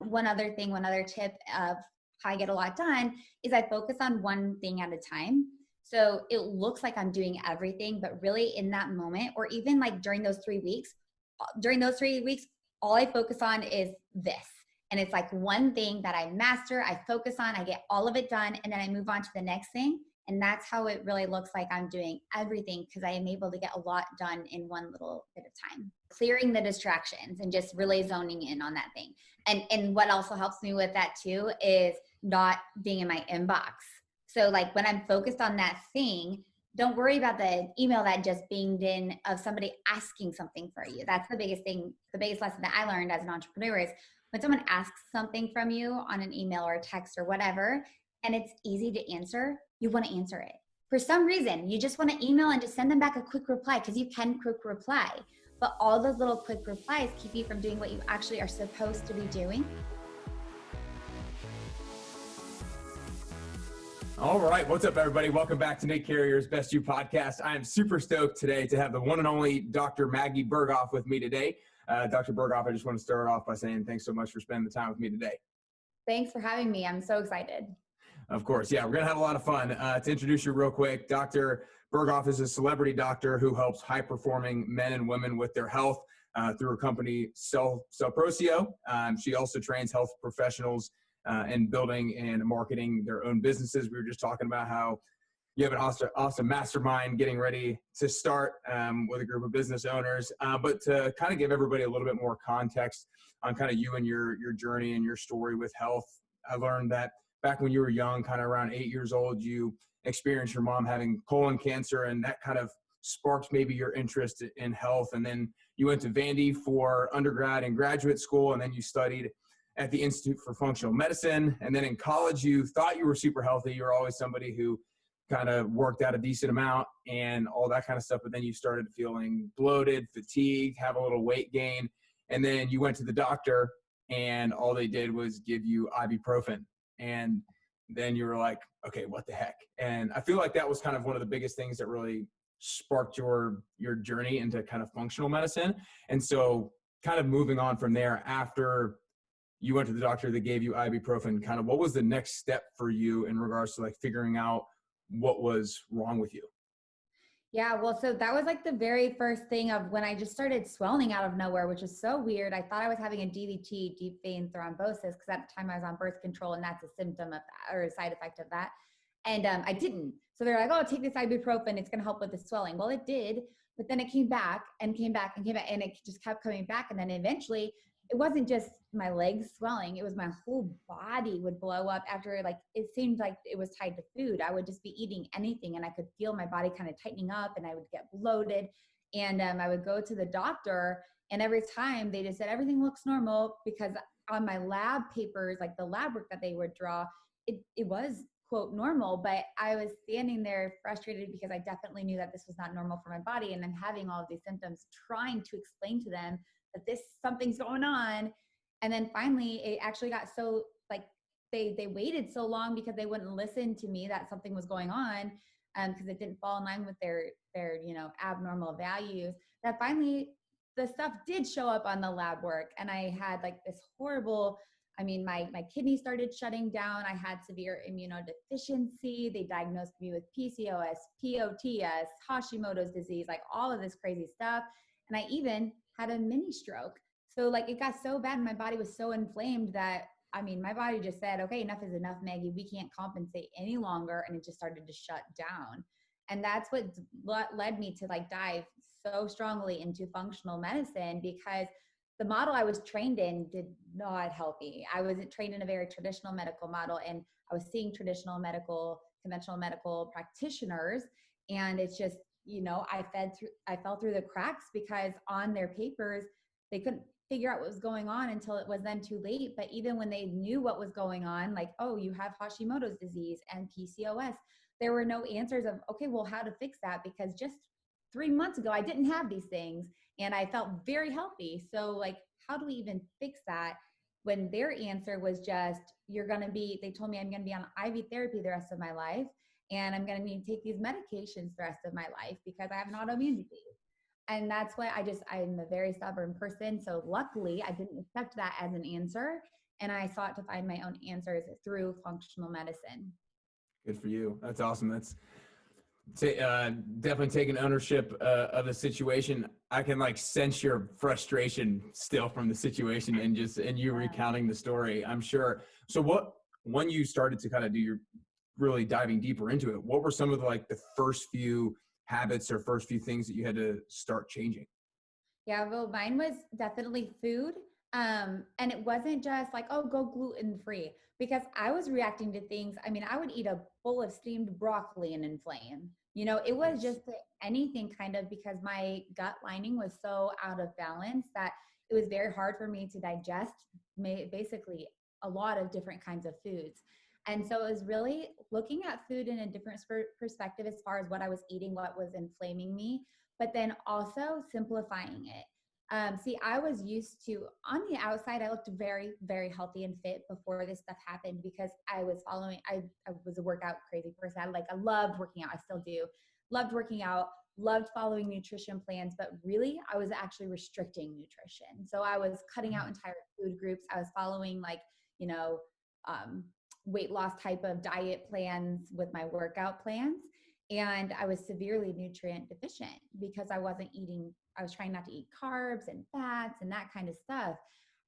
one other thing, one other tip of how I get a lot done is I focus on one thing at a time. So it looks like I'm doing everything, but really in that moment, or even like during those 3 weeks, all I focus on is this. And it's like one thing that I master, I focus on, I get all of it done, and then I move on to the next thing. And that's how it really looks like I'm doing everything, because I am able to get a lot done in one little bit of time. Clearing the distractions and just really zoning in on that thing. And what also helps me with that too is not being in my inbox. So like when I'm focused on that thing, don't worry about the email that just binged in of somebody asking something for you. That's the biggest thing, the biggest lesson that I learned as an entrepreneur is when someone asks something from you on an email or a text or whatever, and it's easy to answer, you want to answer it. For some reason, you just want to email and just send them back a quick reply, because you can quick reply. But all those little quick replies keep you from doing what you actually are supposed to be doing. All right. What's up, everybody? Welcome back to Nick Carrier's Best You podcast. I am super stoked today to have the one and only Dr. Maggie Berghoff with me today. Dr. Berghoff, I just want to start off by saying thanks so much for spending the time with me today. Thanks for having me. I'm so excited. Of course. Yeah, we're going to have a lot of fun. To introduce you real quick, Dr. Berghoff is a celebrity doctor who helps high-performing men and women with their health through her company, Celprocio. She also trains health professionals in building and marketing their own businesses. We were just talking about how you have an awesome mastermind getting ready to start with a group of business owners. But to kind of give everybody a little bit more context on kind of you and your journey and your story with health, I learned that back when you were young, kind of around 8 years old, you experienced your mom having colon cancer, and that kind of sparked maybe your interest in health. And then you went to Vandy for undergrad and graduate school, and then you studied at the Institute for Functional Medicine. And then in college, you thought you were super healthy. You were always somebody who kind of worked out a decent amount and all that kind of stuff. But then you started feeling bloated, fatigued, have a little weight gain. And then you went to the doctor, and all they did was give you ibuprofen. And then you were like, okay, what the heck? And I feel like that was kind of one of the biggest things that really sparked your journey into kind of functional medicine. And so kind of moving on from there, after you went to the doctor that gave you ibuprofen, kind of what was the next step for you in regards to like figuring out what was wrong with you? Yeah, well, so that was like the very first thing of when I just started swelling out of nowhere, which is so weird. I thought I was having a DVT, deep vein thrombosis, because at the time I was on birth control, and that's a symptom of that, or a side effect of that. And I didn't. So they're like, oh, take this ibuprofen, it's going to help with the swelling. Well, it did, but then it came back and came back and came back, and it just kept coming back. And then eventually it wasn't just my legs swelling, it was my whole body would blow up after, like, it seemed like it was tied to food. I would just be eating anything and I could feel my body kind of tightening up, and I would get bloated. And I would go to the doctor, and every time they just said, everything looks normal, because on my lab papers, like the lab work that they would draw, it was quote normal, but I was standing there frustrated because I definitely knew that this was not normal for my body. And I'm having all of these symptoms, trying to explain to them that something's going on. And then finally it actually got so like, they waited so long because they wouldn't listen to me that something was going on, because it didn't fall in line with their abnormal values, that finally the stuff did show up on the lab work. And I had like this horrible, my kidney started shutting down. I had severe immunodeficiency. They diagnosed me with PCOS, POTS, Hashimoto's disease, like all of this crazy stuff. And I even had a mini stroke. So like it got so bad and my body was so inflamed that, my body just said, okay, enough is enough, Maggie. We can't compensate any longer. And it just started to shut down. And that's what led me to like dive so strongly into functional medicine, because the model I was trained in did not help me. I wasn't trained in a very traditional medical model, and I was seeing conventional medical practitioners. And it's just, I fell through the cracks because on their papers, they couldn't figure out what was going on until it was then too late. But even when they knew what was going on, like, oh, you have Hashimoto's disease and PCOS, there were no answers of, okay, well, how to fix that? Because just 3 months ago, I didn't have these things and I felt very healthy. So like, how do we even fix that? When their answer was just, they told me I'm going to be on IV therapy the rest of my life. And I'm going to need to take these medications the rest of my life because I have an autoimmune disease. And that's why I'm a very stubborn person. So luckily I didn't accept that as an answer. And I sought to find my own answers through functional medicine. Good for you. That's awesome. That's definitely taking ownership of the situation. I can like sense your frustration still from the situation and you recounting the story, I'm sure. So when you started to kind of do your really diving deeper into it, what were some of the first few habits or first few things that you had to start changing? Yeah, well, mine was definitely food. And it wasn't just like, oh, go gluten free, because I was reacting to things. I mean, I would eat a bowl of steamed broccoli and inflame. It was Nice. just anything kind of, because my gut lining was so out of balance that it was very hard for me to digest basically a lot of different kinds of foods. And so it was really looking at food in a different perspective as far as what I was eating, what was inflaming me, but then also simplifying it. See, I was used to, on the outside, I looked very, very healthy and fit before this stuff happened, because I was I was a workout crazy person. I loved working out. I still do. Loved working out, loved following nutrition plans, but really I was actually restricting nutrition. So I was cutting out entire food groups. I was following you know, um, weight loss type of diet plans with my workout plans. And I was severely nutrient deficient because I was trying not to eat carbs and fats and that kind of stuff.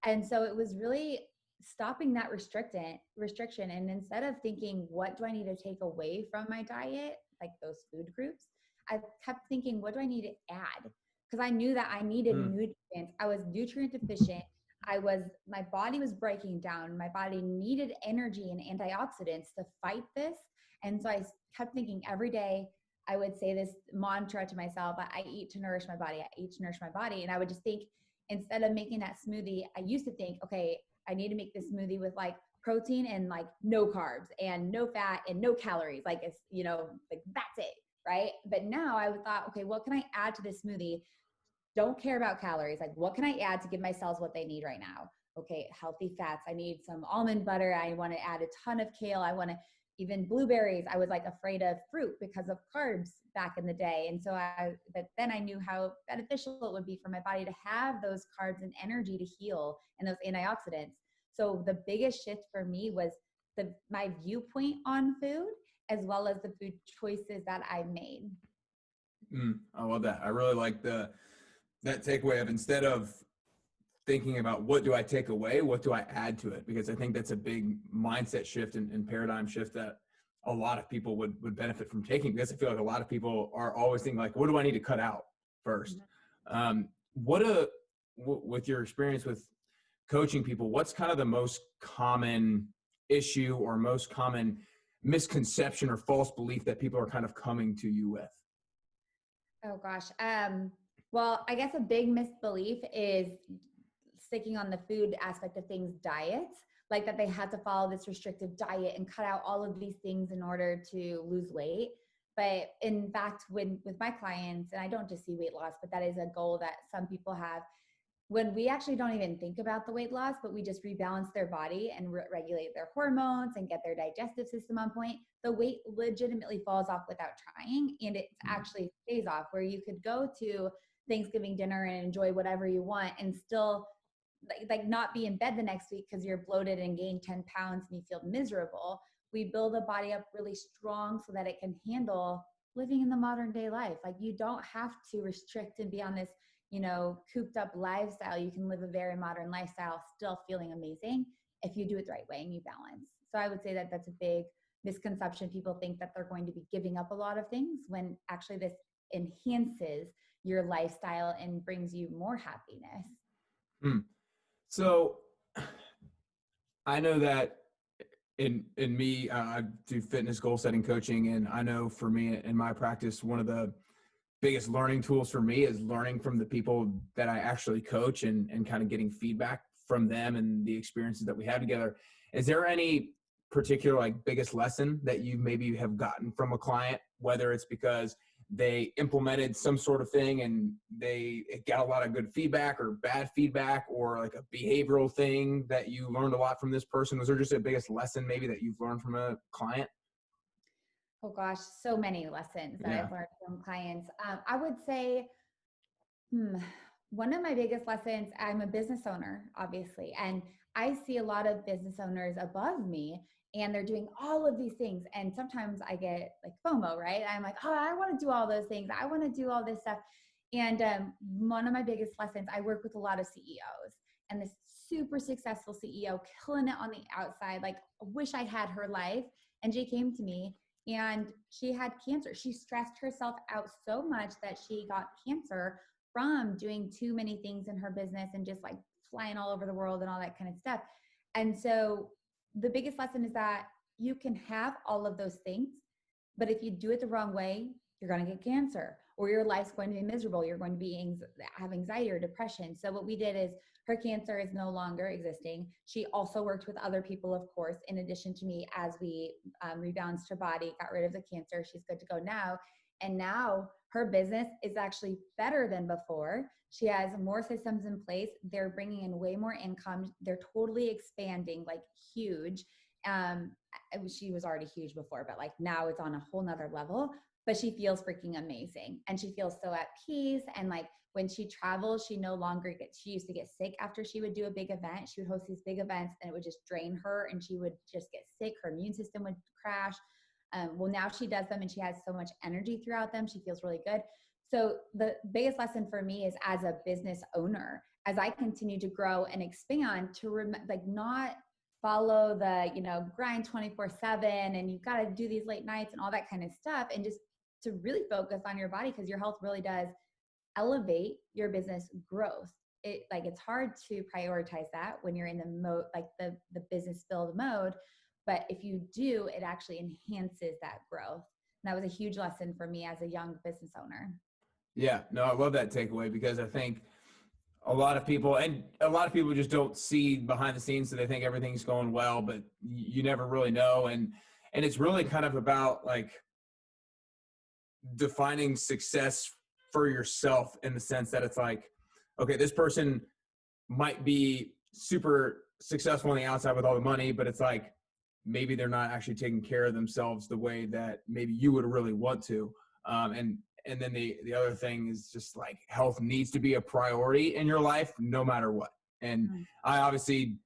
And so it was really stopping that restriction. And instead of thinking, what do I need to take away from my diet, like those food groups, I kept thinking, what do I need to add? Because I knew that I needed nutrients. I was nutrient deficient. My body was breaking down. My body needed energy and antioxidants to fight this. And so I kept thinking every day, I would say this mantra to myself: I eat to nourish my body. I eat to nourish my body. And I would just think, instead of making that smoothie, I used to think, okay, I need to make this smoothie with protein and no carbs and no fat and no calories. It's, that's it. Right. But now I thought, okay, what can I add to this smoothie? Don't care about calories. What can I add to give my cells what they need right now? Okay, healthy fats. I need some almond butter. I want to add a ton of kale. I want to even blueberries. I was afraid of fruit because of carbs back in the day. And so but then I knew how beneficial it would be for my body to have those carbs and energy to heal and those antioxidants. So the biggest shift for me was my viewpoint on food, as well as the food choices that I made. I love that. I really like that takeaway of, instead of thinking about what do I take away, what do I add to it? Because I think that's a big mindset shift and paradigm shift that a lot of people would benefit from taking, because I feel like a lot of people are always thinking what do I need to cut out first? With your experience with coaching people, what's kind of the most common issue or most common misconception or false belief that people are kind of coming to you with? Oh gosh. Well, I guess a big misbelief is sticking on the food aspect of things, diets, that they had to follow this restrictive diet and cut out all of these things in order to lose weight. But in fact, with my clients, and I don't just see weight loss, but that is a goal that some people have, when we actually don't even think about the weight loss, but we just rebalance their body and regulate their hormones and get their digestive system on point, the weight legitimately falls off without trying. And it actually stays off, where you could go to Thanksgiving dinner and enjoy whatever you want and still not be in bed the next week because you're bloated and gained 10 pounds and you feel miserable. We build a body up really strong so that it can handle living in the modern day life. You don't have to restrict and be on this, cooped up lifestyle. You can live a very modern lifestyle, still feeling amazing if you do it the right way and you balance. So I would say that that's a big misconception. People think that they're going to be giving up a lot of things, when actually this enhances your lifestyle and brings you more happiness. So I know that in me, I do fitness goal setting coaching. And I know for me in my practice, one of the biggest learning tools for me is learning from the people that I actually coach and kind of getting feedback from them and the experiences that we have together. Is there any particular biggest lesson that you maybe have gotten from a client, whether it's because they implemented some sort of thing and they got a lot of good feedback or bad feedback, or a behavioral thing that you learned a lot from this person? Was there just a biggest lesson maybe that you've learned from a client? Oh gosh, so many lessons that I've learned from clients. I would say, one of my biggest lessons, I'm a business owner, obviously, and I see a lot of business owners above me and they're doing all of these things. And sometimes I get like FOMO, right? I'm like, oh, I want to do all those things. I want to do all this stuff. And one of my biggest lessons, I work with a lot of CEOs, and this super successful CEO, killing it on the outside. Like, I wish I had her life. And she came to me and she had cancer. She stressed herself out so much that she got cancer from doing too many things in her business and just like flying all over the world and all that kind of stuff. And so the biggest lesson is that you can have all of those things, but if you do it the wrong way, you're going to get cancer, or your life's going to be miserable. You're going to be have anxiety or depression. So what we did is, her cancer is no longer existing. She also worked with other people, of course, in addition to me, as we rebalanced her body, got rid of the cancer. She's good to go now. And now her business is actually better than before. She has more systems in place. They're bringing in way more income. They're totally expanding, like huge. She was already huge before, but like now it's on a whole nother level. But she feels freaking amazing. And she feels so at peace. And like when she travels, she no longer she used to get sick after she would do a big event. She would host these big events and it would just drain her and she would just get sick. Her immune system would crash. Well, now she does them and she has so much energy throughout them. She feels really good. So the biggest lesson for me is, as a business owner, as I continue to grow and expand, to like not follow the, grind 24/7 and you've got to do these late nights and all that kind of stuff, and just to really focus on your body, because your health really does elevate your business growth. It's hard to prioritize that when you're in the mode, like the business build mode. But if you do, it actually enhances that growth. And that was a huge lesson for me as a young business owner. Yeah, no, I love that takeaway, because I think a lot of people just don't see behind the scenes, so they think everything's going well, but you never really know. And it's really kind of about like defining success for yourself, in the sense that it's like, okay, this person might be super successful on the outside with all the money, but it's like, maybe they're not actually taking care of themselves the way that maybe you would really want to. And then the other thing is just like, health needs to be a priority in your life, no matter what. And I obviously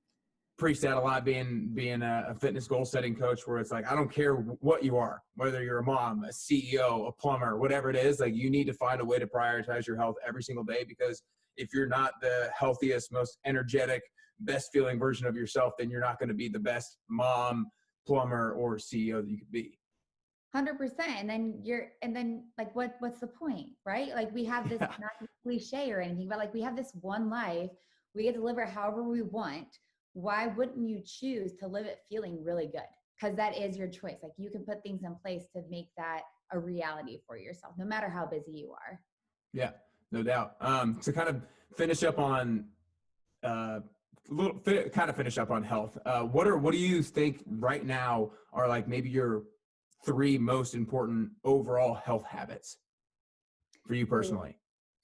preach that a lot, being a fitness goal setting coach, where it's like, I don't care what you are, whether you're a mom, a CEO, a plumber, whatever it is, like you need to find a way to prioritize your health every single day, because if you're not the healthiest, most energetic, best feeling version of yourself, then you're not going to be the best mom, plumber, or CEO that you could be. 100%. And then like, what's the point, right? Like, we have this, not cliche or anything, but like, we have this one life, we get to live it however we want. Why wouldn't you choose to live it feeling really good? Because that is your choice. Like, you can put things in place to make that a reality for yourself, no matter how busy you are. Yeah, no doubt. To kind of finish up on finish up on health. What do you think right now are like maybe your 3 most important overall health habits for you personally?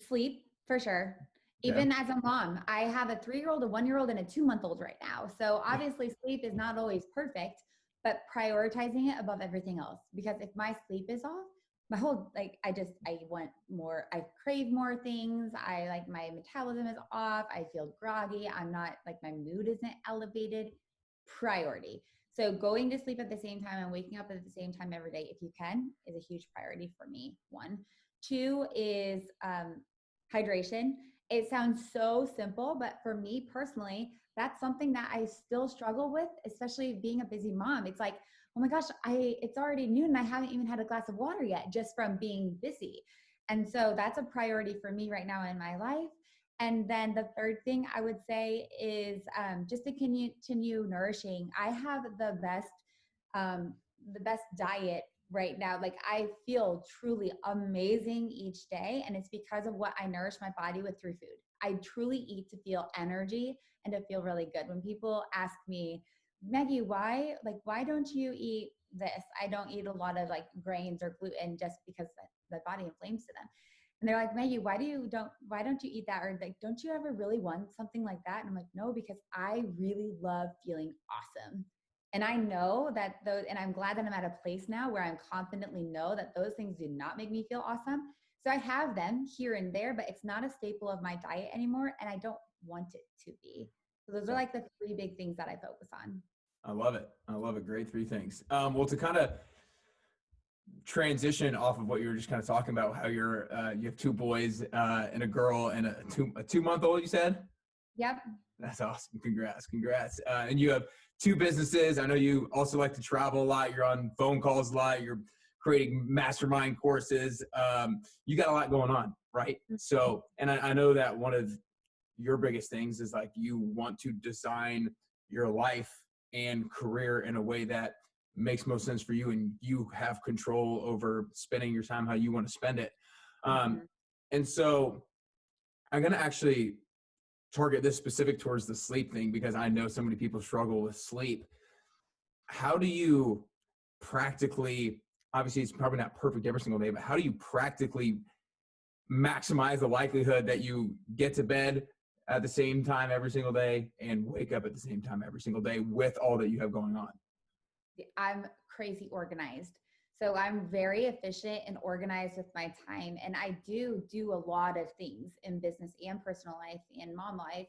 Sleep, for sure. Okay. Even as a mom, I have a 3-year-old, a 1-year-old, and a 2-month-old right now. So obviously sleep is not always perfect, but prioritizing it above everything else. Because if my sleep is off, my whole, like, I want more, I crave more things. My metabolism is off. I feel groggy. I'm not, like, my mood isn't elevated. Priority. So going to sleep at the same time and waking up at the same time every day, if you can, is a huge priority for me. 1. 2 is hydration. It sounds so simple, but for me personally, that's something that I still struggle with, especially being a busy mom. It's like, oh my gosh, it's already noon and I haven't even had a glass of water yet, just from being busy. And so that's a priority for me right now in my life. And then the third thing I would say is just to continue nourishing. I have the best diet right now. Like, I feel truly amazing each day. And it's because of what I nourish my body with through food. I truly eat to feel energy and to feel really good. When people ask me, Maggie, why don't you eat this? I don't eat a lot of like grains or gluten, just because the body inflames to them. And they're like, Maggie, why don't you eat that? Or like, don't you ever really want something like that? And I'm like, no, because I really love feeling awesome. And I know that and I'm glad that I'm at a place now where I confidently know that those things do not make me feel awesome. So I have them here and there, but it's not a staple of my diet anymore. And I don't want it to be. So those are like the three big things that I focus on. I love it. I love it. Great three things. Well, to kind of transition off of what you were just kind of talking about, how you have two boys and a girl and a 2-month-old, you said? Yep. That's awesome. Congrats. And you have two businesses. I know you also like to travel a lot. You're on phone calls a lot. You're creating mastermind courses. You got a lot going on, right? So, and I know that one of your biggest things is like you want to design your life and career in a way that makes most sense for you, and you have control over spending your time how you want to spend it. And so I'm going to actually target this specific towards the sleep thing, because I know so many people struggle with sleep. How do you practically, obviously it's probably not perfect every single day, but how do you practically maximize the likelihood that you get to bed at the same time every single day and wake up at the same time every single day with all that you have going on? I'm crazy organized. So I'm very efficient and organized with my time. And I do a lot of things in business and personal life and mom life,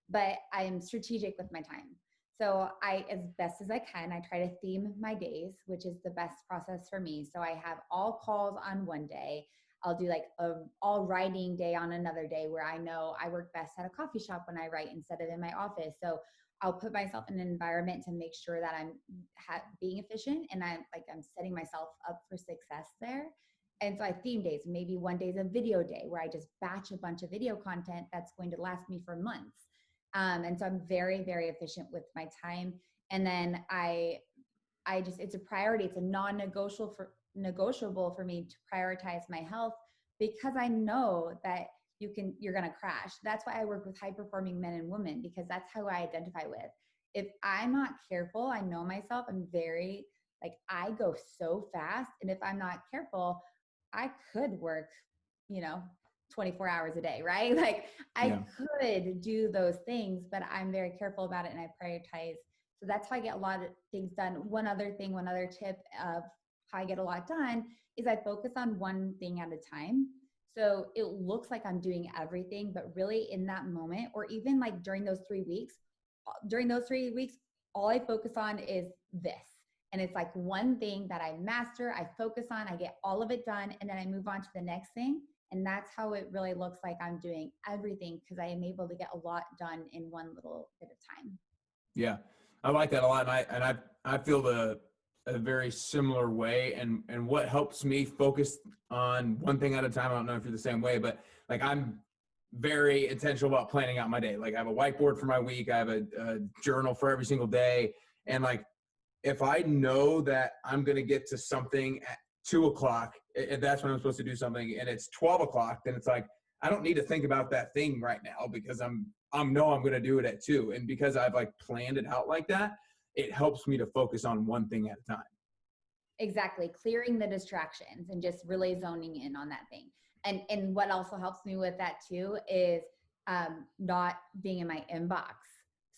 but I'm strategic with my time. So as best as I can, I try to theme my days, which is the best process for me. So I have all calls on one day. I'll do like all writing day on another day, where I know I work best at a coffee shop when I write instead of in my office. So I'll put myself in an environment to make sure that I'm being efficient, and I'm setting myself up for success there. And so I theme days. Maybe one day is a video day where I just batch a bunch of video content that's going to last me for months. And so I'm very, very efficient with my time. And then it's a priority. It's a non-negotiable for me to prioritize my health, because I know that you're going to crash. That's why I work with high performing men and women, because that's how I identify with. If I'm not careful, I know myself, I'm very I go so fast. And if I'm not careful, I could work, 24 hours a day, right? I could do those things, but I'm very careful about it and I prioritize. So that's how I get a lot of things done. One other tip of how I get a lot done is I focus on one thing at a time. So it looks like I'm doing everything, but really in that moment, or even during those 3 weeks, all I focus on is this. And it's one thing that I master, I focus on, I get all of it done, and then I move on to the next thing. And that's how it really looks like I'm doing everything, because I am able to get a lot done in one little bit of time. Yeah, I like that a lot. And I feel a very similar way. And what helps me focus on one thing at a time, I don't know if you're the same way, but I'm very intentional about planning out my day. I have a whiteboard for my week. I have a journal for every single day. And if I know that I'm going to get to something at 2:00, and that's when I'm supposed to do something, and it's 12:00, then it's I don't need to think about that thing right now, because I know I'm going to do it at 2. And because I've planned it out like that, it helps me to focus on one thing at a time. Exactly. Clearing the distractions and just really zoning in on that thing. And what also helps me with that too is not being in my inbox.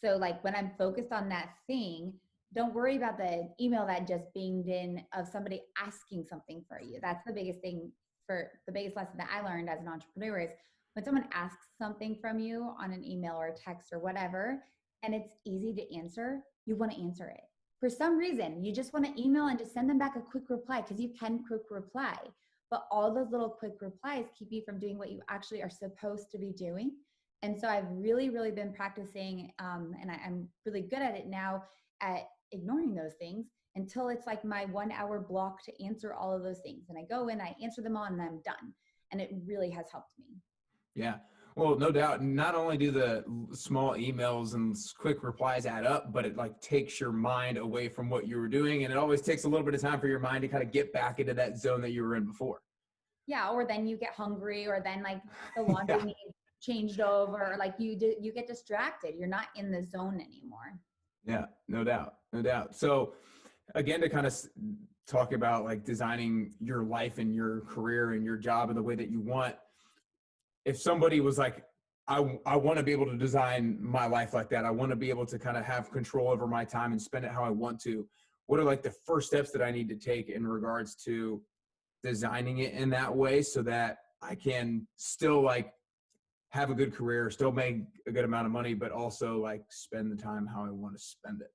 So when I'm focused on that thing, don't worry about the email that just binged in of somebody asking something for you. That's the biggest thing. For the biggest lesson that I learned as an entrepreneur is when someone asks something from you on an email or a text or whatever, and it's easy to answer, you want to answer it. For some reason, you just want to email and just send them back a quick reply, because you can quick reply. But all those little quick replies keep you from doing what you actually are supposed to be doing. And so I've really, really been practicing, and I'm really good at it now, at ignoring those things until it's my 1 hour block to answer all of those things. And I go in, I answer them all, and I'm done. And it really has helped me. Yeah. Well, no doubt. Not only do the small emails and quick replies add up, but it takes your mind away from what you were doing. And it always takes a little bit of time for your mind to kind of get back into that zone that you were in before. Yeah. Or then you get hungry, or then the laundry needs changed over, or you get distracted. You're not in the zone anymore. Yeah, no doubt. So again, to kind of talk about designing your life and your career and your job in the way that you want, if somebody was I want to be able to design my life like that, I want to be able to kind of have control over my time and spend it how I want to, what are the first steps that I need to take in regards to designing it in that way, so that I can still have a good career, still make a good amount of money, but also like spend the time how I want to spend it?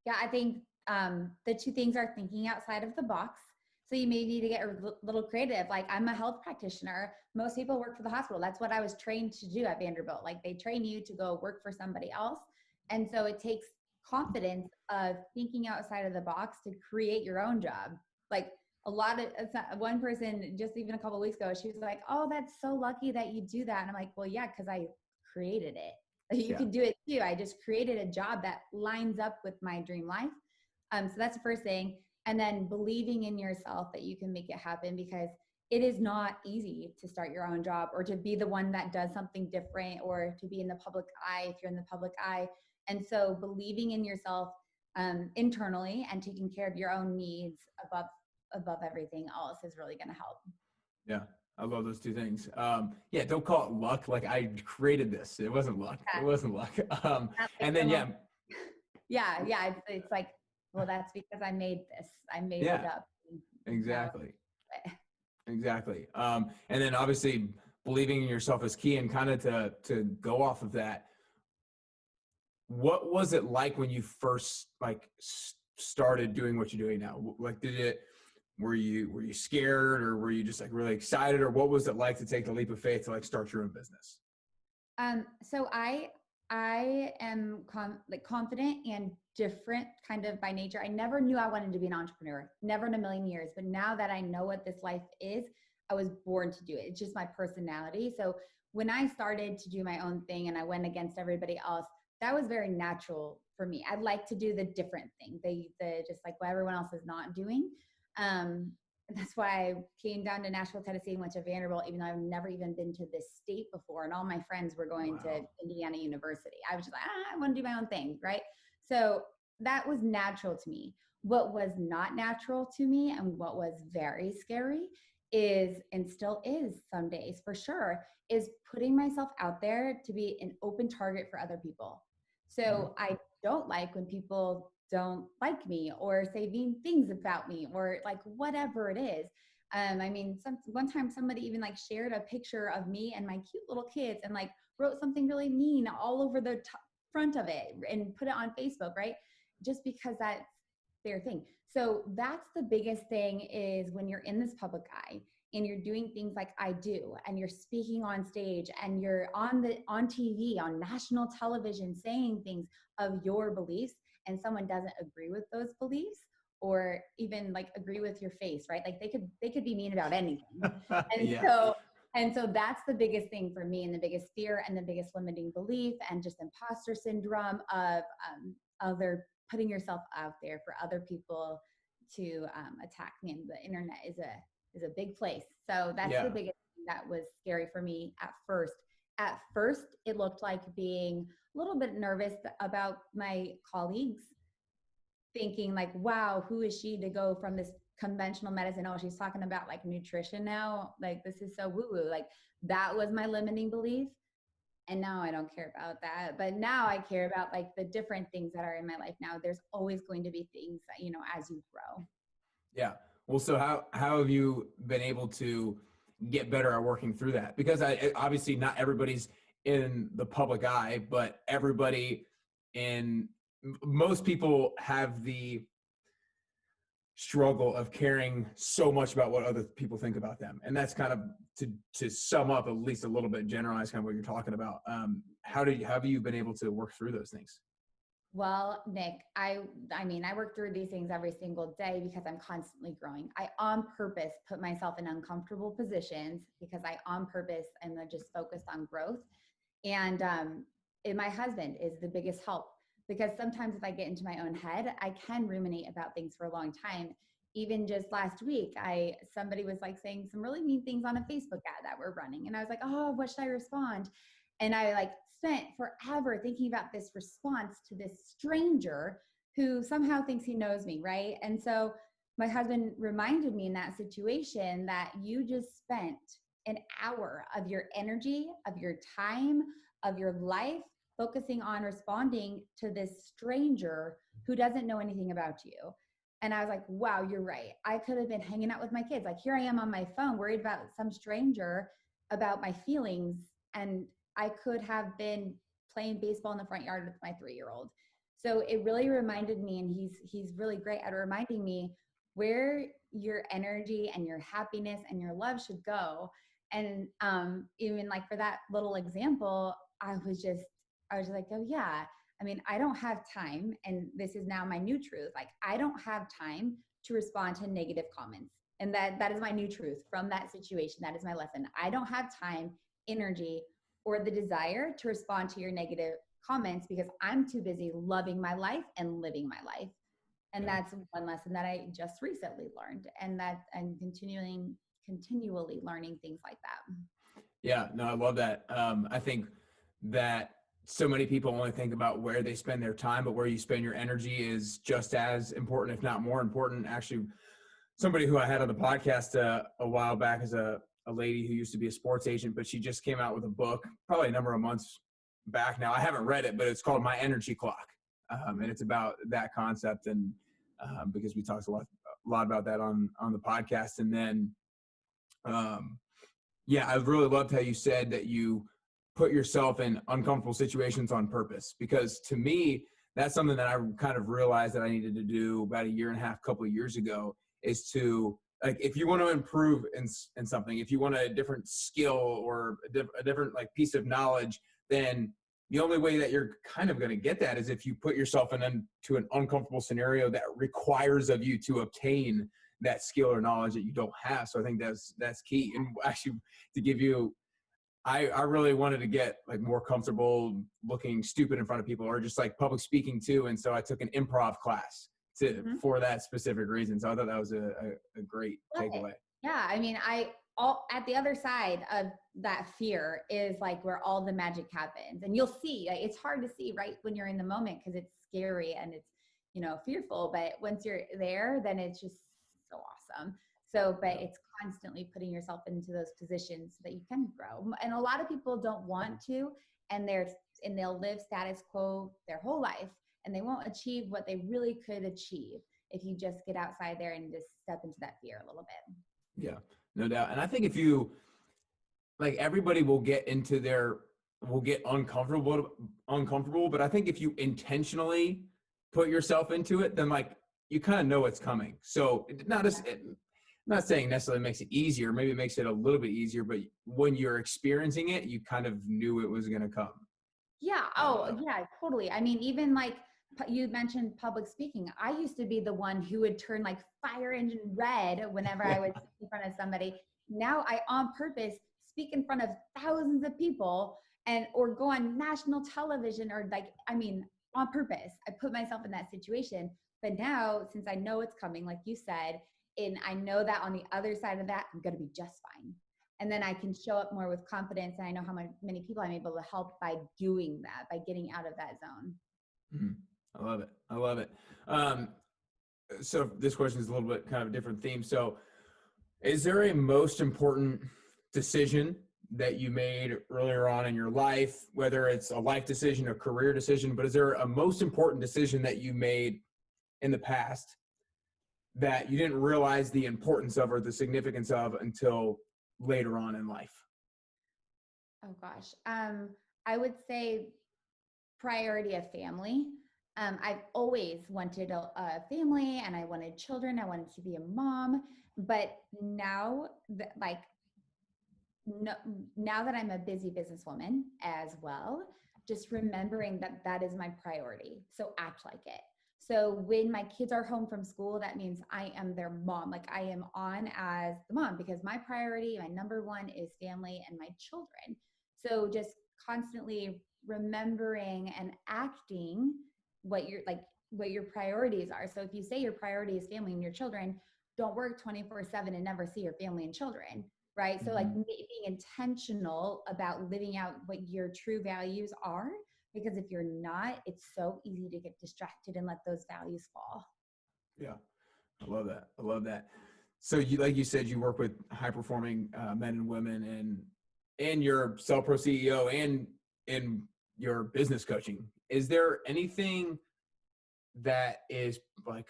Yeah, I think the two things are thinking outside of the box. So you may need to get a little creative. Like, I'm a health practitioner. Most people work for the hospital. That's what I was trained to do at Vanderbilt. Like, they train you to go work for somebody else. And so it takes confidence of thinking outside of the box to create your own job. Like, one person just even a couple of weeks ago, she was like, "Oh, that's so lucky that you do that." And I'm like, "Well, yeah, because I created it. You can do it too. I just created a job that lines up with my dream life." So that's the first thing. And then believing in yourself that you can make it happen, because it is not easy to start your own job or to be the one that does something different or to be in the public eye if you're in the public eye. And so believing in yourself internally and taking care of your own needs above everything else is really going to help. Yeah. I love those two things. Yeah, don't call it luck. Like, I created this. It wasn't luck. Yeah. It wasn't luck. And then, yeah. It's like, well, that's because I made this. I made it up. Exactly. Exactly. And then obviously believing in yourself is key. And kind of to go off of that, what was it like when you first like started doing what you're doing now? Like, were you scared, or were you just like really excited, or what was it like to take the leap of faith to like start your own business? So I am confident and different kind of by nature. I never knew I wanted to be an entrepreneur, never in a million years. But now that I know what this life is, I was born to do it. It's just my personality. So when I started to do my own thing and I went against everybody else, that was very natural for me. I'd like to do the different thing, the just like what everyone else is not doing. That's why I came down to Nashville, Tennessee, and went to Vanderbilt, even though I've never even been to this state before. And all my friends were going to Indiana University. I was just like, I want to do my own thing, right? So that was natural to me. What was not natural to me and what was very scary is, and still is some days for sure, is putting myself out there to be an open target for other people. So I don't like when people don't like me or say mean things about me or like whatever it is. I mean, one time somebody even like shared a picture of me and my cute little kids and like wrote something really mean all over the front of it and put it on Facebook, right? Just because that's their thing. So that's the biggest thing, is when you're in this public eye and you're doing things like I do, and you're speaking on stage and you're on TV, on national television, saying things of your beliefs, and someone doesn't agree with those beliefs or even like agree with your face, right? Like they could be mean about anything. And so that's the biggest thing for me, and the biggest fear and the biggest limiting belief, and just imposter syndrome of other putting yourself out there for other people to attack me. And the internet is a big place. So that's the biggest thing that was scary for me at first. At first, it looked like being a little bit nervous about my colleagues, thinking like, wow, who is she to go from this conventional medicine? Oh, she's talking about like nutrition now. Like, this is so woo-woo. Like, that was my limiting belief. And now I don't care about that. But now I care about like the different things that are in my life now. There's always going to be things that, as you grow. Yeah. Well, so how have you been able to get better at working through that? Because obviously not everybody's in the public eye, but most people have the struggle of caring so much about what other people think about them. And that's kind of to sum up at least a little bit, generalize kind of what you're talking about. How have you been able to work through those things? Well, Nick, I mean, I work through these things every single day because I'm constantly growing. I on purpose put myself in uncomfortable positions because I on purpose am just focused on growth. And my husband is the biggest help, because sometimes if I get into my own head, I can ruminate about things for a long time. Even just last week, somebody was like saying some really mean things on a Facebook ad that we're running. And I was like, oh, what should I respond? And I like spent forever thinking about this response to this stranger who somehow thinks he knows me, right? And so my husband reminded me in that situation that you just spent an hour of your energy, of your time, of your life focusing on responding to this stranger who doesn't know anything about you. And I was like, wow, you're right. I could have been hanging out with my kids. Like, here I am on my phone, worried about some stranger about my feelings and I could have been playing baseball in the front yard with my 3-year-old. So it really reminded me, and he's really great at reminding me where your energy and your happiness and your love should go. And even like for that little example, I was just like, oh yeah, I mean, I don't have time, and this is now my new truth. Like, I don't have time to respond to negative comments. And that is my new truth from that situation. That is my lesson. I don't have time, energy, or the desire to respond to your negative comments because I'm too busy loving my life and living my life. And that's one lesson that I just recently learned, and that I'm continually learning things like that. Yeah, no, I love that. I think that so many people only think about where they spend their time, but where you spend your energy is just as important, if not more important. Actually, somebody who I had on the podcast a while back is a lady who used to be a sports agent, but she just came out with a book probably a number of months back now. I haven't read it, but it's called My Energy Clock. And it's about that concept. And because we talked a lot about that on the podcast. And then, yeah, I really loved how you said that you put yourself in uncomfortable situations on purpose, because to me, that's something that I kind of realized that I needed to do about a year and a half, couple of years ago, is to, like, if you want to improve in something, if you want a different skill or a different like piece of knowledge, then the only way that you're kind of going to get that is if you put yourself into an uncomfortable scenario that requires of you to obtain that skill or knowledge that you don't have. So I think that's key. And actually, to give you, I really wanted to get like more comfortable looking stupid in front of people, or just like public speaking too. And so I took an improv class for that specific reason. So I thought that was a great takeaway. Yeah. I mean, at the other side of that fear is like where all the magic happens, and you'll see, like, it's hard to see right when you're in the moment because it's scary and it's, fearful, but once you're there, then it's just so awesome. So, but it's constantly putting yourself into those positions so that you can grow. And a lot of people don't want to, and they'll live status quo their whole life, and they won't achieve what they really could achieve if you just get outside there and just step into that fear a little bit. Yeah, no doubt. And I think if you, like, everybody will get uncomfortable, but I think if you intentionally put yourself into it, then like you kind of know what's coming. So not saying necessarily makes it easier, maybe it makes it a little bit easier, but when you're experiencing it, you kind of knew it was going to come. Yeah. Oh, yeah, totally. I mean, even like you mentioned public speaking. I used to be the one who would turn like fire engine red whenever I would speak in front of somebody. Now I, on purpose, speak in front of thousands of people or go on national television, or like, I mean, on purpose, I put myself in that situation. But now, since I know it's coming, like you said, and I know that on the other side of that, I'm going to be just fine. And then I can show up more with confidence. And I know how many people I'm able to help by doing that, by getting out of that zone. Mm-hmm. I love it. So this question is a little bit kind of a different theme. So is there a most important decision that you made earlier on in your life, whether it's a life decision or career decision, but is there a most important decision that you made in the past that you didn't realize the importance of or the significance of until later on in life? Oh gosh. I would say priority of family. I've always wanted a family, and I wanted children. I wanted to be a mom, but now that I'm a busy businesswoman as well, just remembering that is my priority. So act like it. So when my kids are home from school, that means I am their mom. Like, I am on as the mom, because my priority, my number one, is family and my children. So just constantly remembering and acting what your priorities are. So if you say your priority is family and your children, don't work 24/7 and never see your family and children, right? Mm-hmm. So like being intentional about living out what your true values are, because if you're not, it's so easy to get distracted and let those values fall. Yeah, I love that. So like you said, you work with high performing men and women, and you're Pro CEO and in your business coaching. Is there anything that is like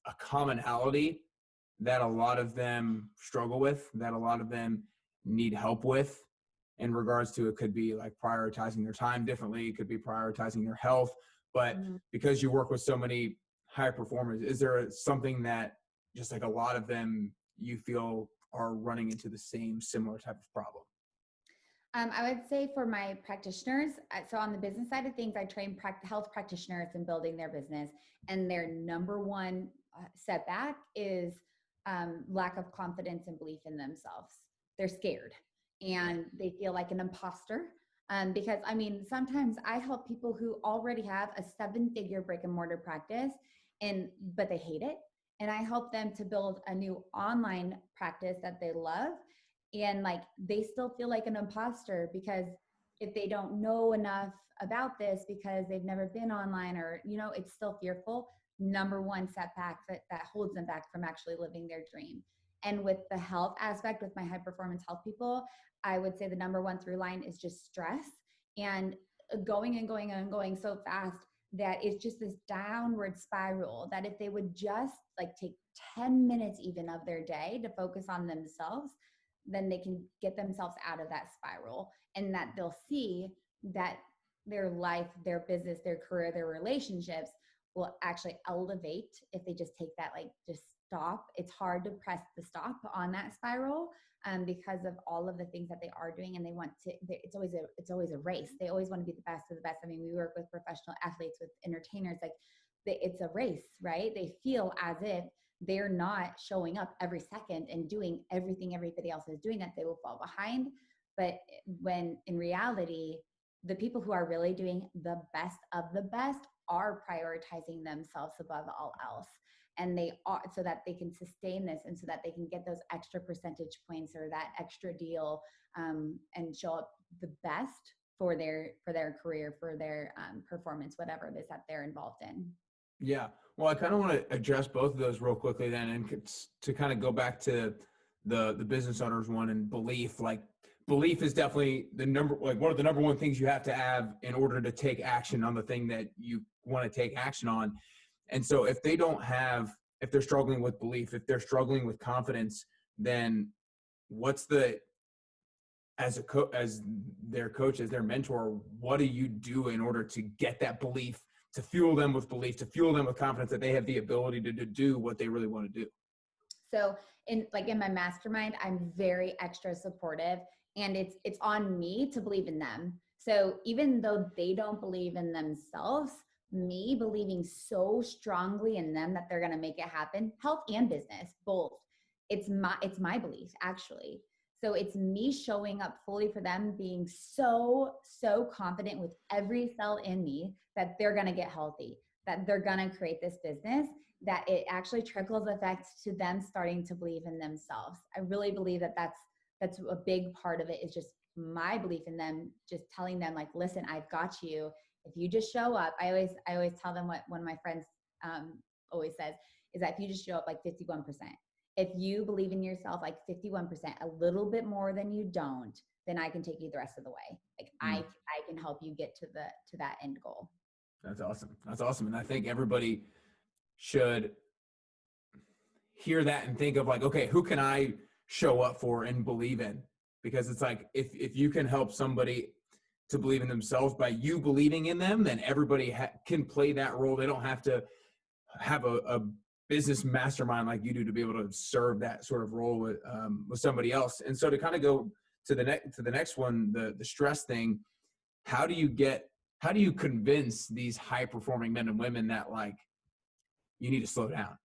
a commonality that a lot of them struggle with, that a lot of them need help with, in regards to, it could be like prioritizing their time differently. It could be prioritizing their health. But because you work with so many high performers, is there something that just like a lot of them you feel are running into the same similar type of problem? I would say for my practitioners, so on the business side of things, I train health practitioners in building their business, and their number one setback is lack of confidence and belief in themselves. They're scared and they feel like an imposter. Because I mean, sometimes I help people who already have a 7-figure brick and mortar practice, but they hate it. And I help them to build a new online practice that they love. And like, they still feel like an imposter because if they don't know enough about this because they've never been online, or, it's still fearful. Number one setback that holds them back from actually living their dream. And with the health aspect, with my high performance health people, I would say the number one through line is just stress and going and going and going so fast that it's just this downward spiral, that if they would just like take 10 minutes even of their day to focus on themselves, then they can get themselves out of that spiral, and that they'll see that their life, their business, their career, their relationships will actually elevate if they just take that, like, just stop. It's hard to press the stop on that spiral because of all of the things that they are doing, and they want to, it's always a race. They always want to be the best of the best. I mean, we work with professional athletes, with entertainers, like it's a race, right? They feel as if they're not showing up every second and doing everything everybody else is doing, that they will fall behind. But when in reality, the people who are really doing the best of the best are prioritizing themselves above all else. And they are, so that they can sustain this, and so that they can get those extra percentage points or that extra deal, and show up the best for their career, for their performance, whatever it is that they're involved in. Yeah. Well, I kind of want to address both of those real quickly then, and to kind of go back to the business owners one and belief. Like, belief is definitely one of the number one things you have to have in order to take action on the thing that you want to take action on. And so if they're struggling with belief, if they're struggling with confidence, then as their coach, as their mentor, what do you do in order to get that belief, to fuel them with belief, to fuel them with confidence that they have the ability to do what they really want to do? So in my mastermind, I'm very extra supportive, and it's on me to believe in them. So even though they don't believe in themselves, me believing so strongly in them that they're going to make it happen, health and business, both. It's my belief, actually. So it's me showing up fully for them, being so confident with every cell in me that they're going to get healthy, that they're going to create this business, that it actually trickles effects to them starting to believe in themselves. I really believe that that's a big part of it, is just my belief in them, just telling them, like, listen, I've got you. If you just show up, I always tell them what one of my friends always says, is that if you just show up like 51%, if you believe in yourself like 51%, a little bit more than you don't, then I can take you the rest of the way. Like I can help you get to that end goal. That's awesome. That's awesome. And I think everybody should hear that and think of, like, okay, who can I show up for and believe in? Because it's like, if you can help somebody to believe in themselves by you believing in them, then everybody can play that role. They don't have to have a business mastermind like you do to be able to serve that sort of role with somebody else. And so to kind of go to the next one, the stress thing, how do you convince these high performing men and women that, like, you need to slow down?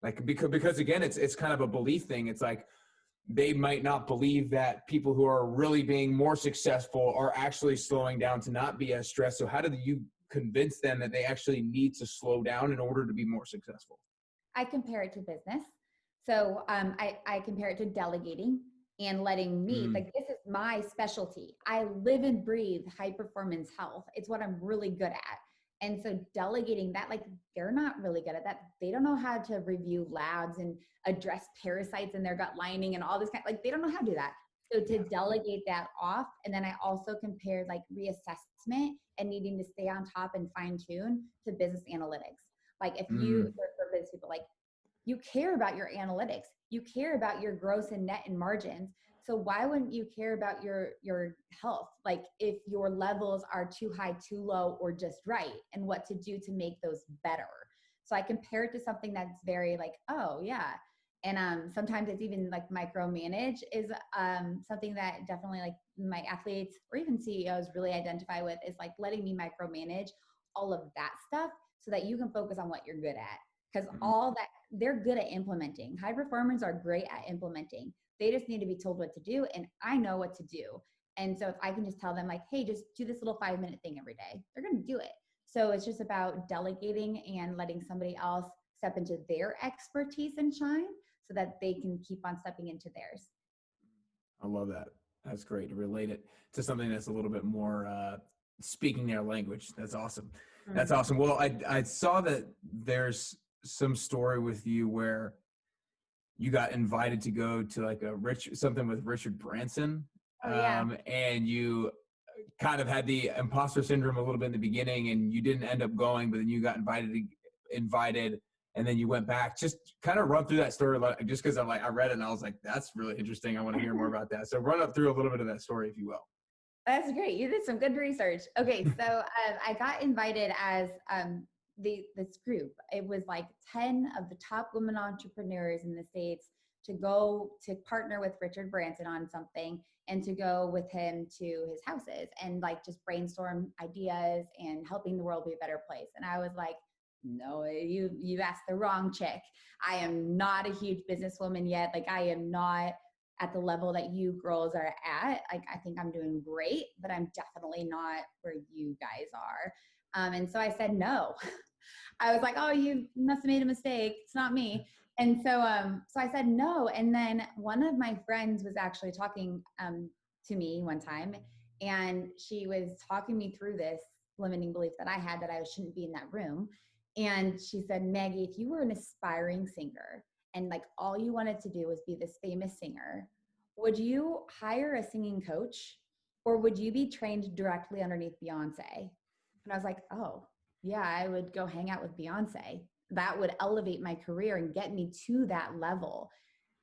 Like, because again, it's kind of a belief thing. It's like, they might not believe that people who are really being more successful are actually slowing down to not be as stressed. So how do you convince them that they actually need to slow down in order to be more successful? I compare it to business. So I compare it to delegating and letting me, like, this is my specialty. I live and breathe high performance health. It's what I'm really good at. And so delegating that, like, they're not really good at that. They don't know how to review labs and address parasites in their gut lining and all this like, they don't know how to do that. So to delegate that off. And then I also compared like reassessment and needing to stay on top and fine tune to business analytics. Like if you, for business people, like, you care about your analytics, you care about your gross and net and margins. So why wouldn't you care about your health? Like if your levels are too high, too low, or just right, and what to do to make those better. So I compare it to something that's very like, oh yeah. And sometimes it's even like micromanage is something that definitely like my athletes or even CEOs really identify with, is like letting me micromanage all of that stuff so that you can focus on what you're good at. Because all that, they're good at implementing. High performers are great at implementing. They just need to be told what to do, and I know what to do. And so if I can just tell them like, hey, just do this little 5-minute thing every day, they're going to do it. So it's just about delegating and letting somebody else step into their expertise and shine so that they can keep on stepping into theirs. I love that. That's great to relate it to something that's a little bit more speaking their language. That's awesome. That's awesome. Well, I saw that there's some story with you where you got invited to go to like something with Richard Branson. Oh, yeah. And you kind of had the imposter syndrome a little bit in the beginning, and you didn't end up going, but then you got invited, and then you went back. Just kind of run through that story, just because I read it and I was like, that's really interesting. I want to hear more about that. So run up through a little bit of that story, if you will. That's great. You did some good research. Okay, so I got invited as this group. It was like 10 of the top women entrepreneurs in the States to go to partner with Richard Branson on something and to go with him to his houses and like just brainstorm ideas and helping the world be a better place. And I was like, no, you asked the wrong chick. I am not a huge businesswoman yet. Like I am not at the level that you girls are at. Like I think I'm doing great, but I'm definitely not where you guys are. And so I said no. I was like, oh, you must have made a mistake. It's not me. And so I said no. And then one of my friends was actually talking to me one time, and she was talking me through this limiting belief that I had that I shouldn't be in that room. And she said, Maggie, if you were an aspiring singer and like all you wanted to do was be this famous singer, would you hire a singing coach or would you be trained directly underneath Beyonce? And I was like, oh, yeah, I would go hang out with Beyonce. That would elevate my career and get me to that level.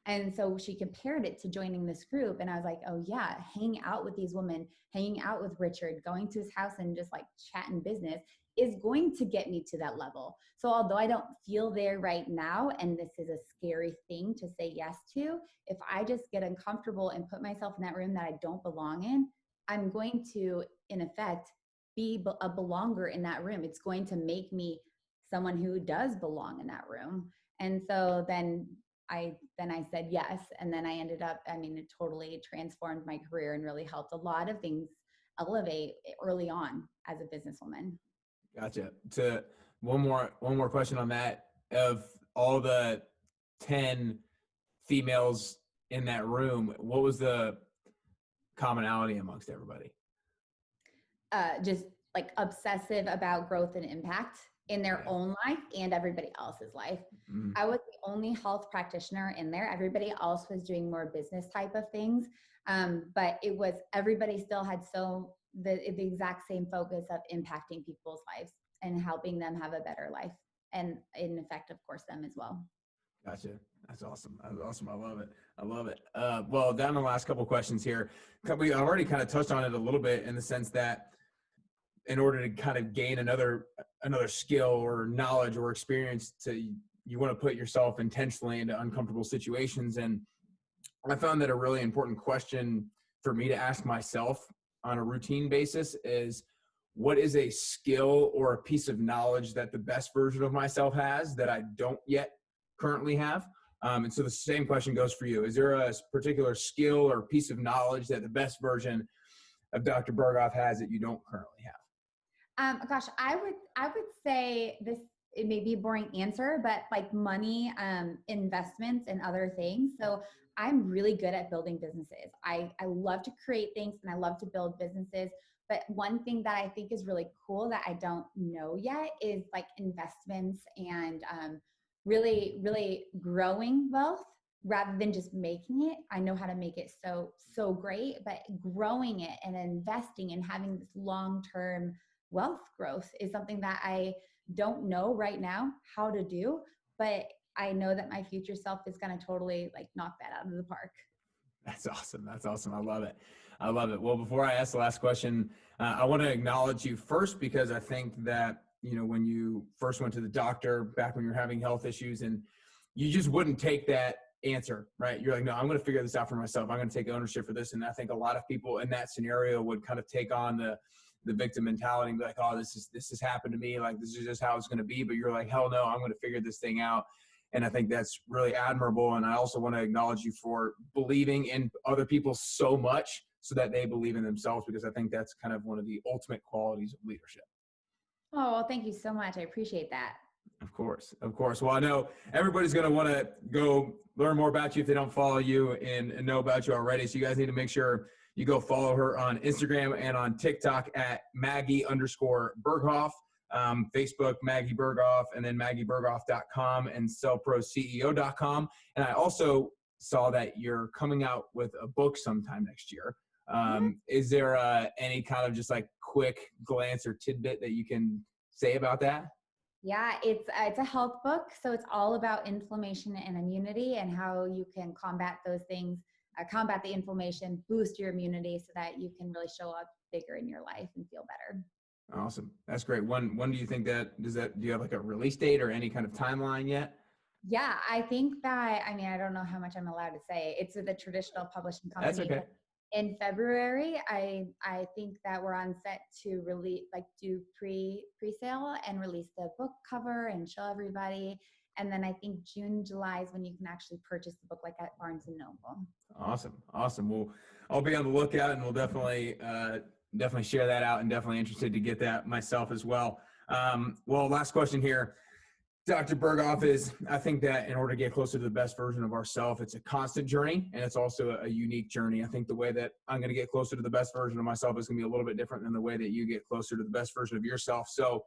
And so she compared it to joining this group. And I was like, oh yeah, hanging out with these women, hanging out with Richard, going to his house and just like chatting business is going to get me to that level. So although I don't feel there right now, and this is a scary thing to say yes to, if I just get uncomfortable and put myself in that room that I don't belong in, I'm going to, in effect, be a belonger in that room. It's going to make me someone who does belong in that room. And so then I said yes. And then I ended up, it totally transformed my career and really helped a lot of things elevate early on as a businesswoman. Gotcha. To one more question on that. Of all the 10 females in that room, what was the commonality amongst everybody? Just like obsessive about growth and impact in their own life and everybody else's life. Mm-hmm. I was the only health practitioner in there. Everybody else was doing more business type of things. But it was, everybody still had the exact same focus of impacting people's lives and helping them have a better life. And in effect, of course, them as well. Gotcha. That's awesome. That's awesome. I love it. I love it. Well, down to the last couple of questions here. We already kind of touched on it a little bit in the sense that in order to kind of gain another skill or knowledge or experience, you want to put yourself intentionally into uncomfortable situations. And I found that a really important question for me to ask myself on a routine basis is, what is a skill or a piece of knowledge that the best version of myself has that I don't yet currently have? And so the same question goes for you. Is there a particular skill or piece of knowledge that the best version of Dr. Berghoff has that you don't currently have? Gosh, I would say this, it may be a boring answer, but like money, investments and other things. So I'm really good at building businesses. I love to create things and I love to build businesses. But one thing that I think is really cool that I don't know yet is like investments and really, really growing wealth rather than just making it. I know how to make it so great, but growing it and investing and having this long-term wealth growth is something that I don't know right now how to do, but I know that my future self is going to totally like knock that out of the park. That's awesome. That's awesome. I love it. I love it. Well, before I ask the last question, I want to acknowledge you first, because I think that, when you first went to the doctor back when you're having health issues, and you just wouldn't take that answer, right? You're like, no, I'm going to figure this out for myself. I'm going to take ownership for this. And I think a lot of people in that scenario would kind of take on the victim mentality and be like, oh, this has happened to me. Like, this is just how it's going to be. But you're like, hell no, I'm going to figure this thing out. And I think that's really admirable. And I also want to acknowledge you for believing in other people so much so that they believe in themselves, because I think that's kind of one of the ultimate qualities of leadership. Oh, well, thank you so much. I appreciate that. Of course. Of course. Well, I know everybody's going to want to go learn more about you if they don't follow you and know about you already. So you guys need to make sure you go follow her on Instagram and on TikTok at Maggie_Berghoff. Facebook, Maggie Berghoff, and then MaggieBerghoff.com and CellProCEO.com. And I also saw that you're coming out with a book sometime next year. Is there any kind of just like quick glance or tidbit that you can say about that? Yeah, it's a health book. So it's all about inflammation and immunity and how you can combat those things, combat the inflammation, boost your immunity so that you can really show up bigger in your life and feel better. Awesome. That's great. When do you think do you have like a release date or any kind of timeline yet? Yeah, I think that, I don't know how much I'm allowed to say. It's with a traditional publishing company. That's okay. In February, I think that we're on set to do pre-sale and release the book cover and show everybody. And then I think June, July is when you can actually purchase the book, like at Barnes and Noble. Awesome. Awesome. Well, I'll be on the lookout, and we'll definitely share that out, and definitely interested to get that myself as well. Well, last question here. Dr. Berghoff, I think that in order to get closer to the best version of ourselves, it's a constant journey, and it's also a unique journey. I think the way that I'm going to get closer to the best version of myself is going to be a little bit different than the way that you get closer to the best version of yourself. So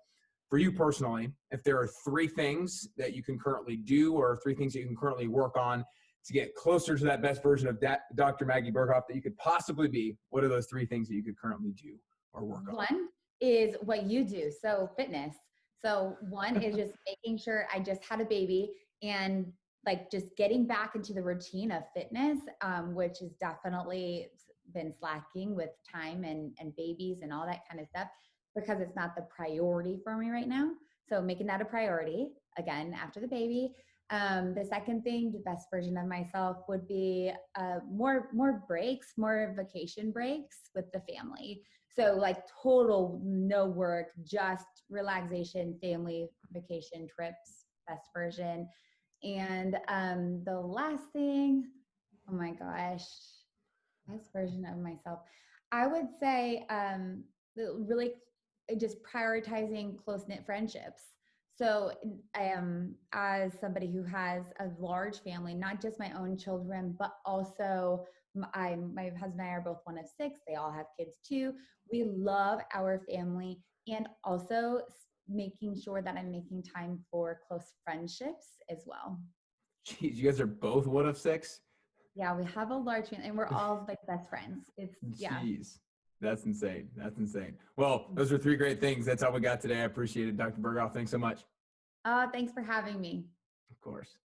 for you personally, if there are 3 things that you can currently do, or 3 things that you can currently work on to get closer to that best version of Dr. Maggie Berghoff that you could possibly be, what are those 3 things that you could currently do or work on? One is what you do. So fitness. So one is just making sure I just had a baby and like just getting back into the routine of fitness, which has definitely been slacking with time and babies and all that kind of stuff, because it's not the priority for me right now. So making that a priority again after the baby. The second thing, the best version of myself would be more breaks, more vacation breaks with the family. So like total no work, just relaxation, family, vacation, trips, best version. And the last thing, oh my gosh, best version of myself. I would say really just prioritizing close-knit friendships. So as somebody who has a large family, not just my own children, but also my husband and I are both one of 6. They all have kids too. We love our family, and also making sure that I'm making time for close friendships as well. Jeez, you guys are both one of 6? Yeah, we have a large family, and we're all like best friends. Jeez. That's insane. That's insane. Well, those are 3 great things. That's all we got today. I appreciate it, Dr. Berghoff. Thanks so much. Thanks for having me. Of course.